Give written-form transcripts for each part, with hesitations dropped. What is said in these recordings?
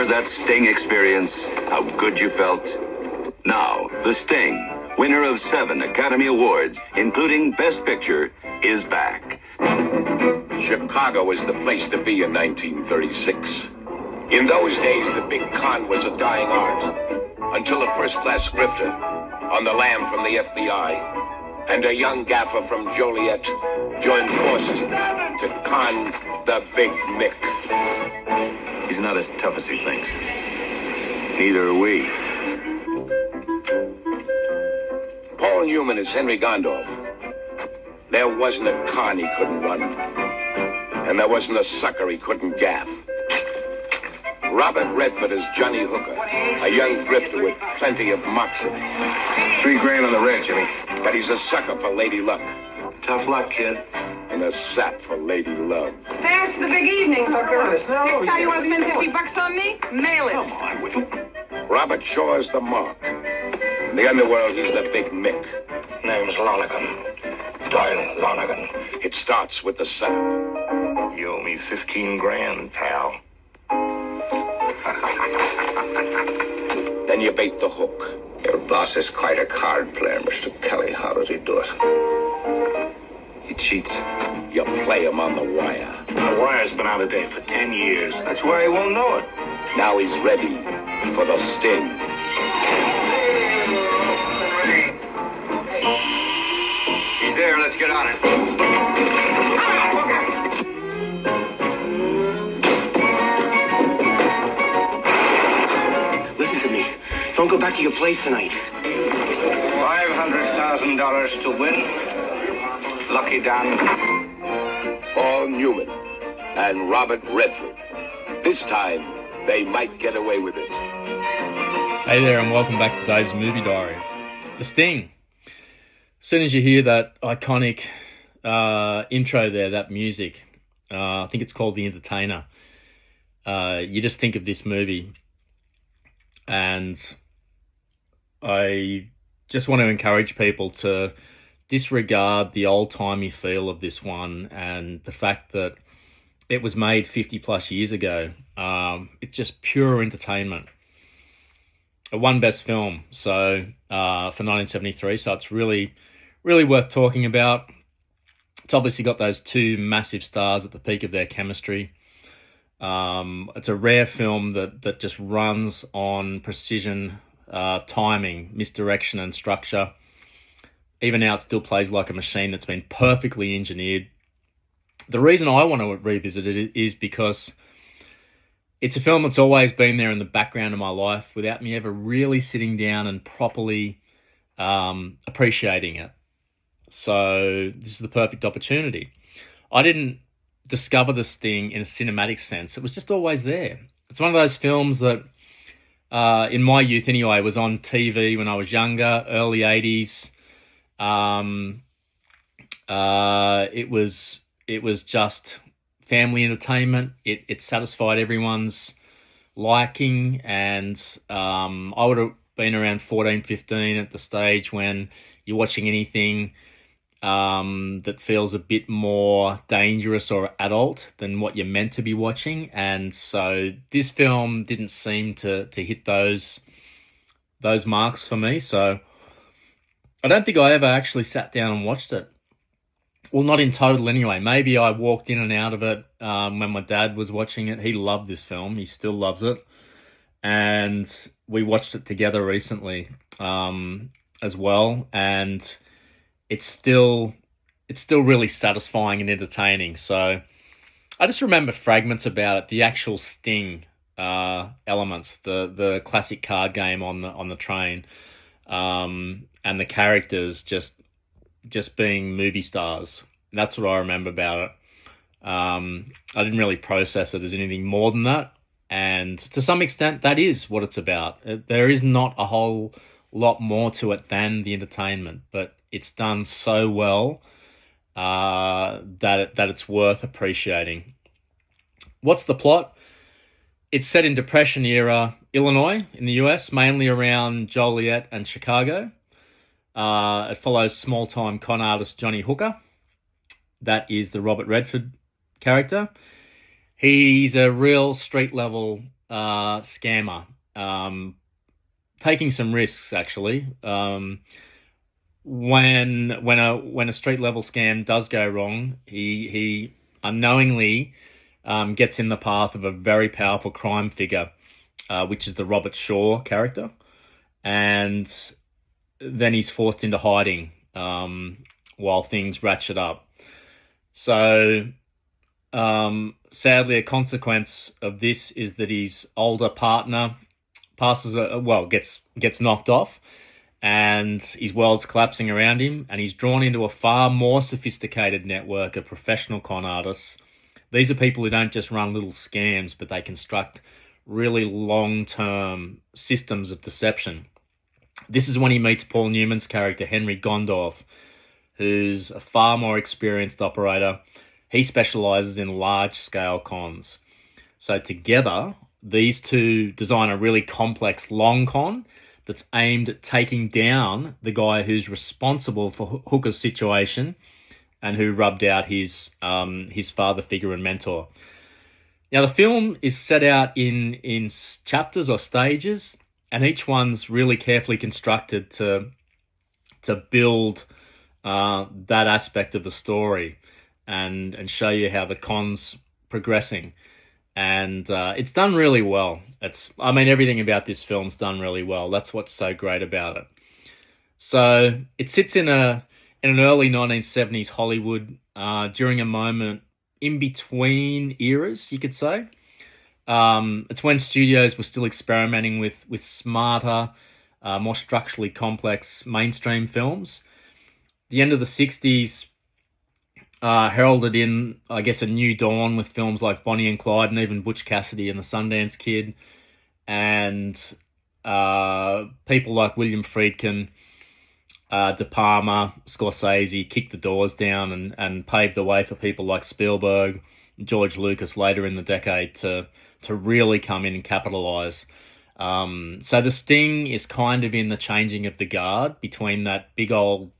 Remember that Sting experience? How good you felt? Now, The Sting, winner of 7 Academy Awards, including Best Picture, is back. Chicago was the place to be in 1936. In those days, the big con was a dying art, until a first-class grifter on the lam from the FBI and a young gaffer from Joliet joined forces to con the Big Mick. He's not as tough as he thinks. Neither are we. Paul Newman is Henry Gondorff. There wasn't a con he couldn't run, and there wasn't a sucker he couldn't gaff. Robert Redford is Johnny Hooker, a young grifter with plenty of moxie. $3 on the red, Jimmy. But he's a sucker for Lady Luck. Tough luck, kid. And a sap for Lady Love. Thanks for the big evening, Hooker. Next time you want to spend $50 on me, mail it. Come on, will you? Robert Shaw's the mark. In the underworld, he's the Big Mick. Name's Lonergan. Doyle Lonergan. It starts with the setup. You owe me $15,000, pal. Then you bait the hook. Your boss is quite a card player, Mr. Kelly. How does he do it? He cheats. You play him on the wire. The wire's been out of date for 10 years. That's why he won't know it. Now he's ready for the sting. He's there. Let's get on it. Listen to me. Don't go back to your place tonight. $500,000 to win. Lucky Dan. Paul Newman and Robert Redford. This time, they might get away with it. Hey there, and welcome back to Dave's Movie Diary. The Sting. As soon as you hear that iconic intro there, that music, I think it's called The Entertainer, you just think of this movie. And I just want to encourage people to disregard the old-timey feel of this one and the fact that it was made 50 plus years ago. It's just pure entertainment. It won Best Film for 1973, so it's really, really worth talking about. It's obviously got those two massive stars at the peak of their chemistry. It's a rare film that just runs on precision, timing, misdirection, and structure. Even now, it still plays like a machine that's been perfectly engineered. The reason I want to revisit it is because it's a film that's always been there in the background of my life without me ever really sitting down and properly appreciating it. So this is the perfect opportunity. I didn't discover this thing in a cinematic sense. It was just always there. It's one of those films that, in my youth anyway, was on TV when I was younger, early 80s. It was just family entertainment. It satisfied everyone's liking, and I would have been around 14, 15 at the stage when you're watching anything that feels a bit more dangerous or adult than what you're meant to be watching. And so this film didn't seem to hit those marks for me. So I don't think I ever actually sat down and watched it. Well, not in total anyway. Maybe I walked in and out of it when my dad was watching it. He loved this film. He still loves it. And we watched it together recently as well. And it's still really satisfying and entertaining. So I just remember fragments about it, the actual Sting elements, the classic card game on the train, and the characters just being movie stars. That's what I remember about it. I didn't really process it as anything more than that. And to some extent, that is what it's about. There is not a whole lot more to it than the entertainment, but it's done so well that it's worth appreciating. What's the plot? It's set in Depression era Illinois in the US, mainly around Joliet and Chicago. It follows small-time con artist Johnny Hooker. That is the Robert Redford character. He's a real street-level scammer, taking some risks actually. When a street level scam does go wrong, he unknowingly gets in the path of a very powerful crime figure, which is the Robert Shaw character, and then he's forced into hiding while things ratchet up. So, sadly, a consequence of this is that his older partner gets knocked off, and his world's collapsing around him, and he's drawn into a far more sophisticated network of professional con artists. These are people who don't just run little scams, but they construct really long-term systems of deception. This is when he meets Paul Newman's character, Henry Gondorf, who's a far more experienced operator. He specializes in large-scale cons. So together, these two design a really complex long con that's aimed at taking down the guy who's responsible for Hooker's situation and who rubbed out his father figure and mentor. Now, the film is set out in chapters or stages, and each one's really carefully constructed to build that aspect of the story and show you how the con's progressing. And it's done really well. Everything about this film's done really well. That's what's so great about it. So it sits in an early 1970s Hollywood during a moment in between eras, you could say. It's when studios were still experimenting with smarter, more structurally complex mainstream films. The end of the 60s heralded in, I guess, a new dawn with films like Bonnie and Clyde and even Butch Cassidy and the Sundance Kid, and people like William Friedkin, De Palma, Scorsese kicked the doors down and paved the way for people like Spielberg, George Lucas later in the decade to really come in and capitalize. So The Sting is kind of in the changing of the guard between that big old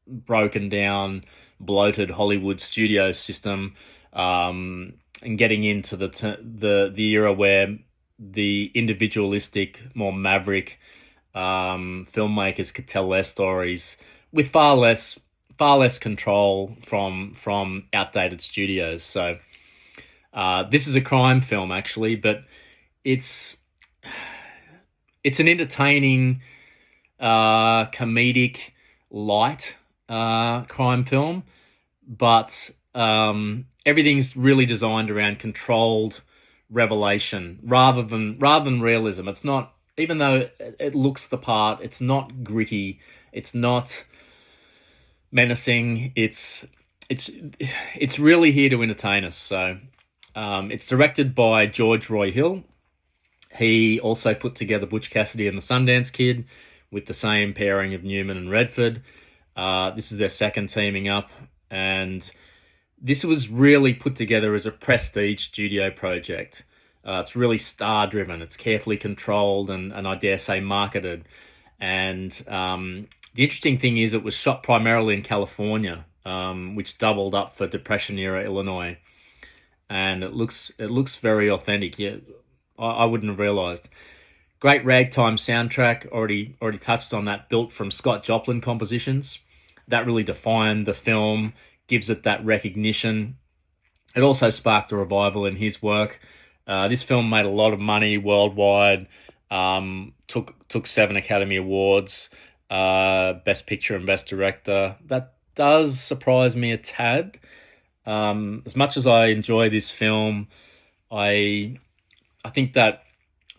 broken down, bloated Hollywood studio system and getting into the era where the individualistic, more maverick filmmakers could tell their stories with far less control from outdated studios. So this is a crime film actually, but it's an entertaining, comedic, light crime film, but everything's really designed around controlled revelation rather than realism. It's not, even though it looks the part, it's not gritty, it's not menacing, it's really here to entertain us. So it's directed by George Roy Hill. He also put together Butch Cassidy and the Sundance Kid with the same pairing of Newman and Redford. This is their second teaming up, and this was really put together as a prestige studio project. It's really star-driven. It's carefully controlled and I dare say marketed. And the interesting thing is it was shot primarily in California, which doubled up for Depression-era Illinois. And it looks very authentic. Yeah, I wouldn't have realized. Great ragtime soundtrack. Already touched on that. Built from Scott Joplin compositions. That really defined the film. Gives it that recognition. It also sparked a revival in his work. This film made a lot of money worldwide. Took 7 Academy Awards, Best Picture and Best Director. That does surprise me a tad. As much as I enjoy this film, I think that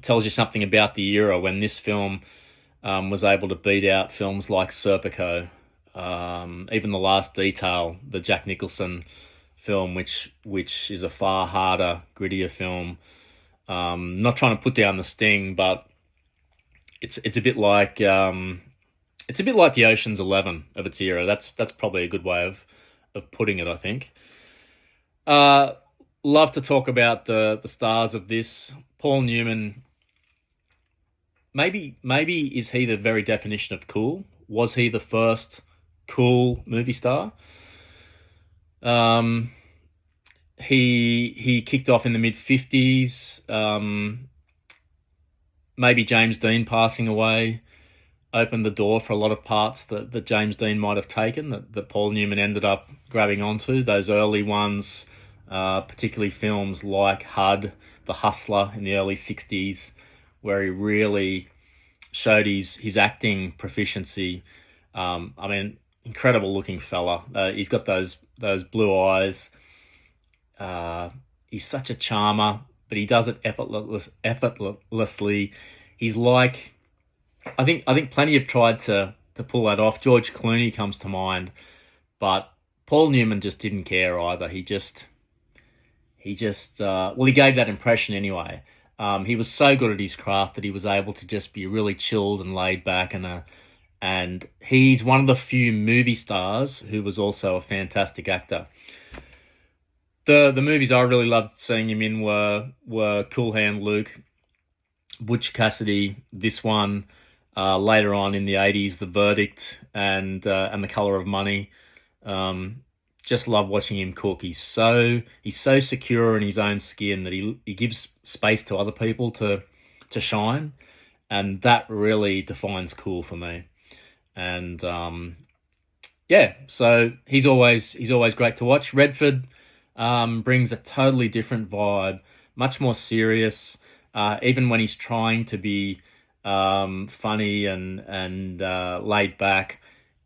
tells you something about the era when this film was able to beat out films like Serpico, even The Last Detail, the Jack Nicholson film, which is a far harder, grittier film. Not trying to put down The Sting, but it's a bit like the Ocean's 11 of its era. That's probably a good way of putting it, I think. Love to talk about the stars of this. Paul Newman, maybe is he the very definition of cool? Was he the first cool movie star? He kicked off in the mid-50s. maybe James Dean passing away opened the door for a lot of parts that James Dean might have taken that Paul Newman ended up grabbing onto. Those early ones, particularly films like HUD, The Hustler in the early 60s, where he really showed his acting proficiency. I mean, incredible looking fella. He's got those blue eyes. He's such a charmer, but he does it effortlessly. He's like, I think plenty have tried to pull that off. George Clooney comes to mind, but Paul Newman just didn't care either. He gave that impression anyway. He was so good at his craft that he was able to just be really chilled and laid back, and he's one of the few movie stars who was also a fantastic actor. The movies I really loved seeing him in were Cool Hand Luke, Butch Cassidy, this one, later on in the 80s, The Verdict, and The Color of Money. Just love watching him cook. He's so secure in his own skin that he gives space to other people to shine, and that really defines cool for me. And so he's always great to watch. Redford brings a totally different vibe, much more serious. Even when he's trying to be funny and laid back,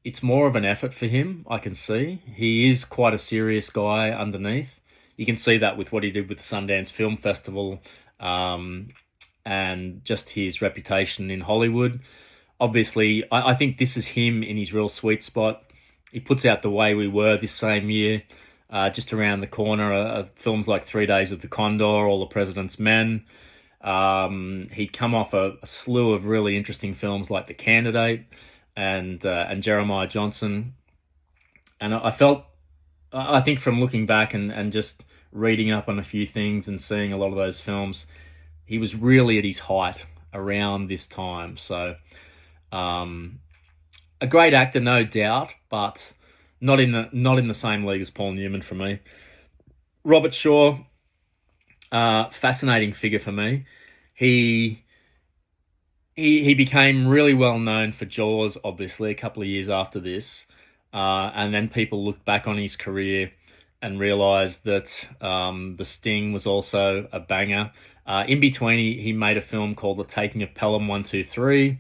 it's more of an effort for him, I can see. He is quite a serious guy underneath. You can see that with what he did with the Sundance Film Festival, and just his reputation in Hollywood. Obviously, I think this is him in his real sweet spot. He puts out The Way We Were this same year. Just around the corner, films like 3 Days of the Condor, All the President's Men. He'd come off a slew of really interesting films like The Candidate and Jeremiah Johnson. And I think from looking back and just reading up on a few things and seeing a lot of those films, he was really at his height around this time. So a great actor, no doubt, but not in the same league as Paul Newman for me. Robert Shaw, fascinating figure for me. He became really well known for Jaws, obviously, a couple of years after this, and then people looked back on his career and realised that The Sting was also a banger. In between, he made a film called The Taking of Pelham 123,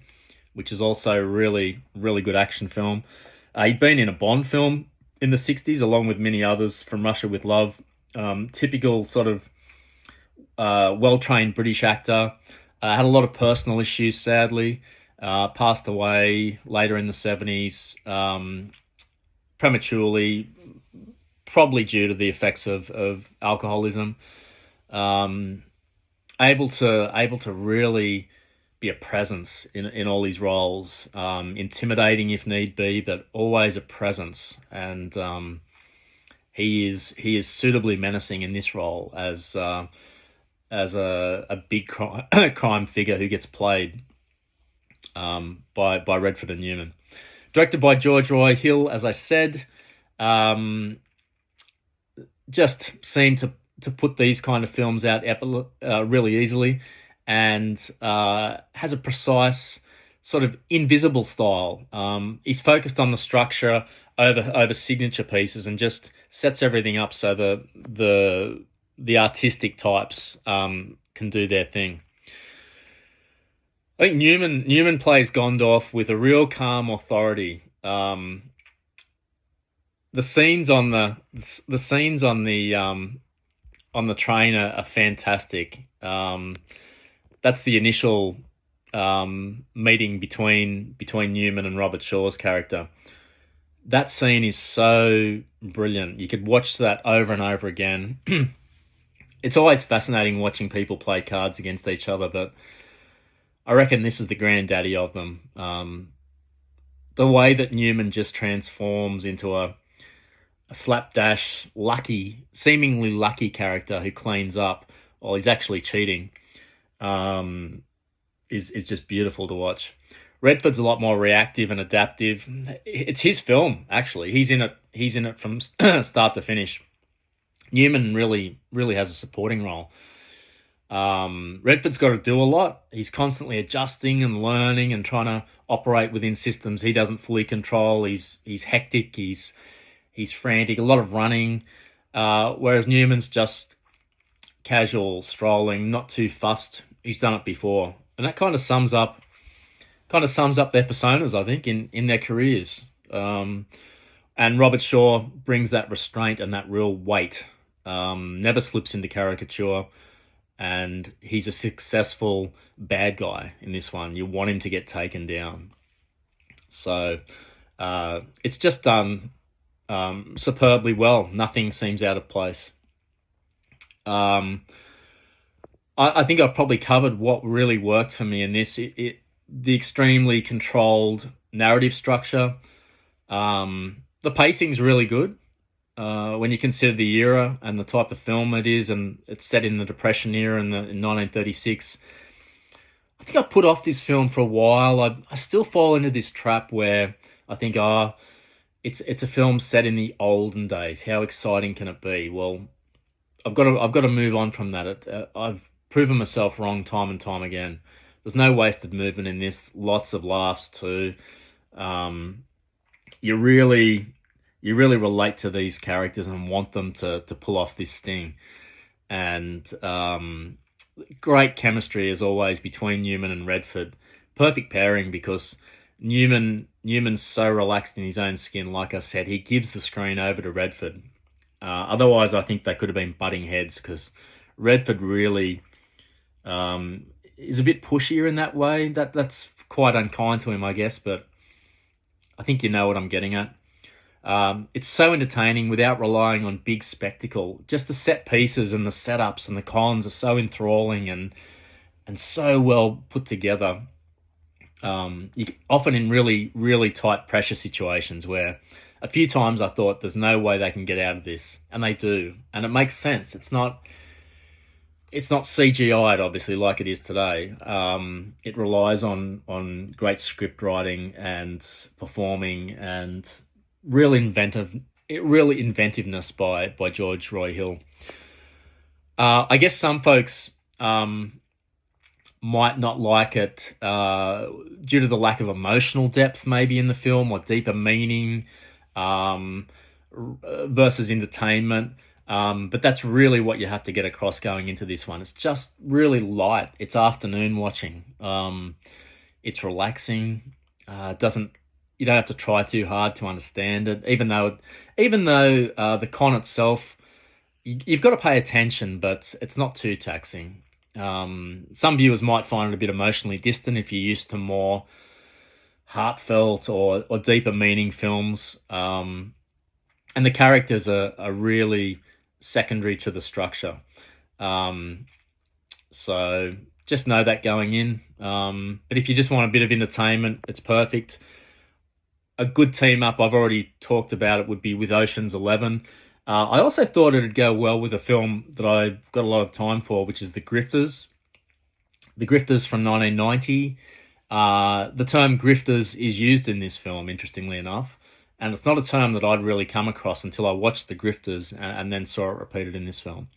which is also a really, really good action film. He'd been in a Bond film in the 60s, along with many others, From Russia with Love. Typical sort of well-trained British actor. Had a lot of personal issues, sadly. Passed away later in the 70s, prematurely, probably due to the effects of alcoholism. Able to really be a presence in all these roles, intimidating if need be, but always a presence. And he is suitably menacing in this role as a big crime figure who gets played by Redford and Newman. Directed by George Roy Hill, as I said, just seemed to put these kind of films out really easily, and has a precise sort of invisible style. He's focused on the structure over signature pieces and just sets everything up so the artistic types can do their thing. I think Newman plays Gondorf with a real calm authority. The scenes on the train are fantastic. That's the initial meeting between Newman and Robert Shaw's character. That scene is so brilliant. You could watch that over and over again. It's always fascinating watching people play cards against each other, but I reckon this is the granddaddy of them. The way that Newman just transforms into a slapdash, seemingly lucky character who cleans up while he's actually cheating, is just beautiful to watch. Redford's a lot more reactive and adaptive. It's his film, actually. He's in it from start to finish. Newman really has a supporting role. Redford's got to do a lot. He's constantly adjusting and learning and trying to operate within systems he doesn't fully control. He's hectic. He's frantic. A lot of running. Whereas Newman's just casual, strolling, not too fussed. He's done it before, and that kind of sums up their personas, I think, in their careers. And Robert Shaw brings that restraint and that real weight. Never slips into caricature. And he's a successful bad guy in this one. You want him to get taken down. So it's just done superbly well. Nothing seems out of place. I think I've probably covered what really worked for me in this. The extremely controlled narrative structure. The pacing's really good. When you consider the era and the type of film it is, and it's set in the Depression era in 1936, I think I put off this film for a while. I still fall into this trap where I think, it's a film set in the olden days. How exciting can it be? Well, I've got to move on from that. I've proven myself wrong time and time again. There's no wasted movement in this. Lots of laughs too. You really relate to these characters and want them to pull off this sting. And great chemistry, as always, between Newman and Redford. Perfect pairing because Newman's so relaxed in his own skin. Like I said, he gives the screen over to Redford. Otherwise, I think they could have been butting heads because Redford really is a bit pushier in that way. That's quite unkind to him, I guess, but I think you know what I'm getting at. It's so entertaining without relying on big spectacle. Just the set pieces and the setups and the cons are so enthralling and so well put together. Often in really, really tight pressure situations where a few times I thought there's no way they can get out of this, and they do, and it makes sense. It's not CGI'd, obviously, like it is today. It relies on great script writing and performing and real inventiveness by George Roy Hill. I guess some folks might not like it due to the lack of emotional depth maybe in the film, or deeper meaning versus entertainment. But that's really what you have to get across going into this one. It's just really light. It's afternoon watching. It's relaxing. You don't have to try too hard to understand it, even though the con itself, you've got to pay attention, but it's not too taxing. Some viewers might find it a bit emotionally distant if you're used to more heartfelt or deeper meaning films. And the characters are really secondary to the structure. So just know that going in. But if you just want a bit of entertainment, it's perfect. A good team up, I've already talked about it, would be with Ocean's 11. I also thought it'd go well with a film that I've got a lot of time for, which is The Grifters. The Grifters from 1990. The term grifters is used in this film, interestingly enough. And it's not a term that I'd really come across until I watched The Grifters and then saw it repeated in this film.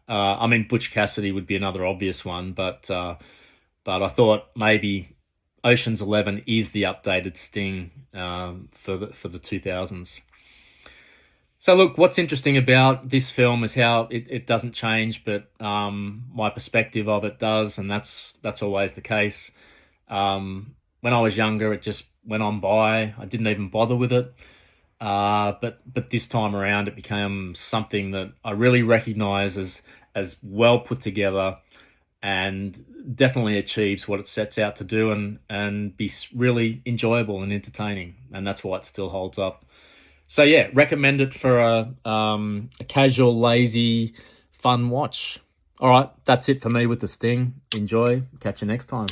Butch Cassidy would be another obvious one, but I thought maybe Ocean's 11 is the updated Sting for the 2000s. So look, what's interesting about this film is how it doesn't change, but my perspective of it does, and that's always the case. When I was younger, it just went on by. I didn't even bother with it. But this time around, it became something that I really recognise as well put together, and definitely achieves what it sets out to do and be really enjoyable and entertaining. And that's why it still holds up. So yeah, recommend it for a casual, lazy, fun watch. All right, that's it for me with The Sting. Enjoy. Catch you next time.